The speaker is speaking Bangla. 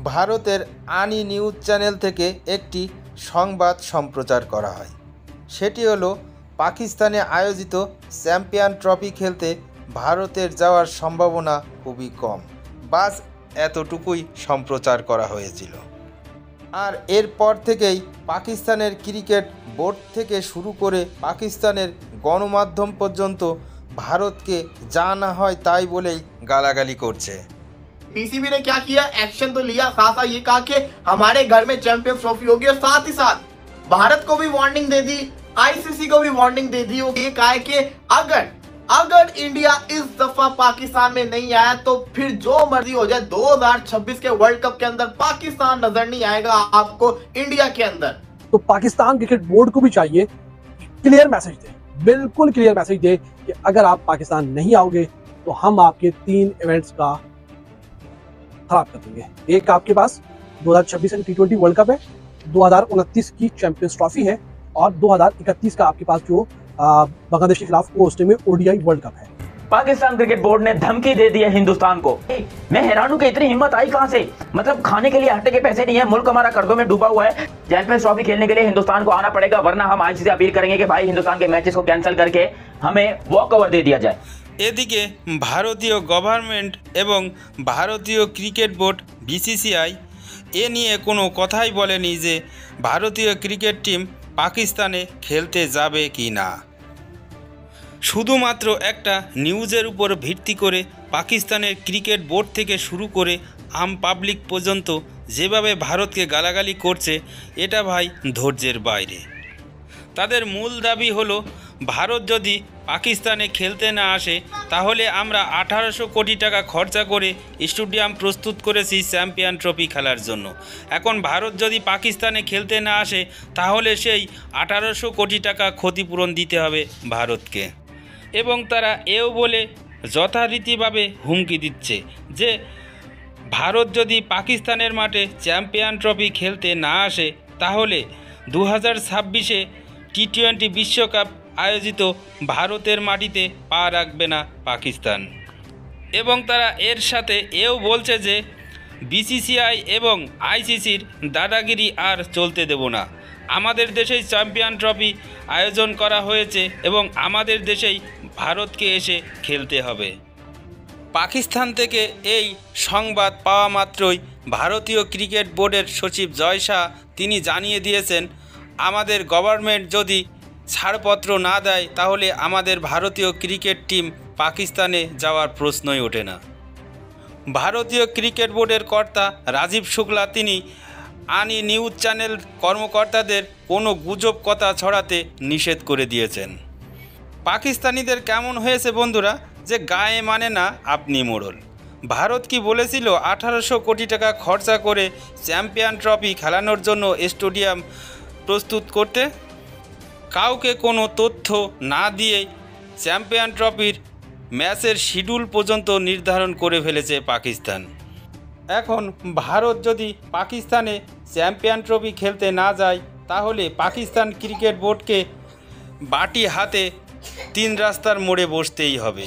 ভারতের আনি নিউজ চ্যানেল থেকে একটি সংবাদ সম্প্রচার করা হয়। সেটি হলো পাকিস্তানে আয়োজিত চ্যাম্পিয়ন ট্রফি খেলতে ভারতের যাওয়ার সম্ভাবনা খুবই কম, বাস এতটুকুই সম্প্রচার করা হয়েছিল। আর এরপর থেকেই পাকিস্তানের ক্রিকেট বোর্ড থেকে শুরু করে পাকিস্তানের গণমাধ্যম পর্যন্ত ভারতকে যা না হয় তাই বলেই গালাগালি করছে। पीसीबी ने क्या किया, एक्शन तो लिया, खासा ये कहा कि हमारे घर में चैंपियंस ट्रॉफी होगी और साथ ही साथ भारत को भी वार्निंग दे दी, आईसीसी को भी वार्निंग दे दी। ये कहा है कि अगर इंडिया इस दफा पाकिस्तान में नहीं आया तो फिर जो मर्जी हो जाए 2026 के वर्ल्ड कप के अंदर पाकिस्तान नजर नहीं आएगा आपको इंडिया के अंदर। तो पाकिस्तान क्रिकेट बोर्ड को भी चाहिए क्लियर मैसेज दे, बिल्कुल क्लियर मैसेज दे कि अगर आप पाकिस्तान नहीं आओगे तो हम आपके 3 इवेंट्स का खराब कर देंगे। एक आपके पास 2026 का T20 वर्ल्ड कप है, 2029 की चैंपियंस ट्रॉफी है और 2031 का आपके पास जो बांग्लादेश के खिलाफ होस्ट में ओडीआई वर्ल्ड कप है। पाकिस्तान क्रिकेट बोर्ड ने धमकी दे दी है हिंदुस्तान को। मैं हैरान हूं कि इतनी हिम्मत आई कहां से। मतलब खाने के लिए आटे के पैसे नहीं है, मुल्क हमारा कर्जों में डूबा हुआ है। चैंपियंस ट्रॉफी खेलने के लिए हिंदुस्तान को आना पड़ेगा, वरना हम आईसीसी से अपील करेंगे कि भाई हिंदुस्तान के मैचेस को कैंसिल करके हमें वॉक ओवर दे दिया जाए। এদিকে ভারতীয় গভর্নমেন্ট এবং ভারতীয় ক্রিকেট বোর্ড বিসিসিআই এ নিয়ে কোনো কথাই বলেনি যে ভারতীয় ক্রিকেট টিম পাকিস্তানে খেলতে যাবে কি না। শুধুমাত্র একটা নিউজের উপর ভিত্তি করে পাকিস্তানের ক্রিকেট বোর্ড থেকে শুরু করে আম পাবলিক পর্যন্ত যেভাবে ভারতকে গালাগালি করছে, এটা ভাই ধৈর্যের বাইরে। তাদের মূল দাবি হলো ভারত যদি পাকিস্তানে খেলতে না আসে তাহলে আমরা 1800 কোটি টাকা খরচা করে স্টেডিয়াম প্রস্তুত করেছি চ্যাম্পিয়ন ট্রফি খেলার জন্য। এখন ভারত যদি পাকিস্তানে খেলতে না আসে তাহলে সেই 1800 কোটি টাকা ক্ষতিপূরণ দিতে হবে ভারতকে। এবং তারা এও বলে যথারীতিভাবে হুমকি দিচ্ছে যে ভারত যদি পাকিস্তানের মাঠে চ্যাম্পিয়ন ট্রফি খেলতে না আসে তাহলে 2026-এ T20 বিশ্বকাপ আয়োজিত ভারতের মাটিতে পা রাখবে না পাকিস্তান। এবং তারা এর সাথে এও বলছে যে বিসিসিআই এবং আইসিসির দাদাগিরি আর চলতে দেব না। আমাদের দেশেই চ্যাম্পিয়ন ট্রফি আয়োজন করা হয়েছে এবং আমাদের দেশেই ভারতকে এসে খেলতে হবে। পাকিস্তান থেকে এই সংবাদ পাওয়া মাত্রই ভারতীয় ক্রিকেট বোর্ডের সচিব জয় শাহ তিনি জানিয়ে দিয়েছেন, আমাদের গভর্নমেন্ট যদি ছাড়পত্র না দেয় তাহলে আমাদের ভারতীয় ক্রিকেট টিম পাকিস্তানে যাওয়ার প্রশ্নই ওঠে না। ভারতীয় ক্রিকেট বোর্ডের কর্তা রাজীব শুক্লা তিনি আনি নিউজ চ্যানেল কর্মকর্তাদের কোনো গুজব কথা ছড়াতে নিষেধ করে দিয়েছেন। পাকিস্তানিদের কেমন হয়েছে বন্ধুরা, যে গায়ে মানে না আপনি মোড়ল। ভারত কি বলেছিল 1800 কোটি টাকা খরচা করে চ্যাম্পিয়ন ট্রফি খেলানোর জন্য স্টেডিয়াম প্রস্তুত করতে? কাউকে কোনো তথ্য না দিয়ে চ্যাম্পিয়ন ট্রফির ম্যাচের শিডিউল পর্যন্ত নির্ধারণ করে ফেলেছে পাকিস্তান। এখন ভারত যদি পাকিস্তানে চ্যাম্পিয়ন ট্রফি খেলতে না যায় তাহলে পাকিস্তান ক্রিকেট বোর্ডকে বাটি হাতে 3 রাস্তার মোড়ে বসতেই হবে।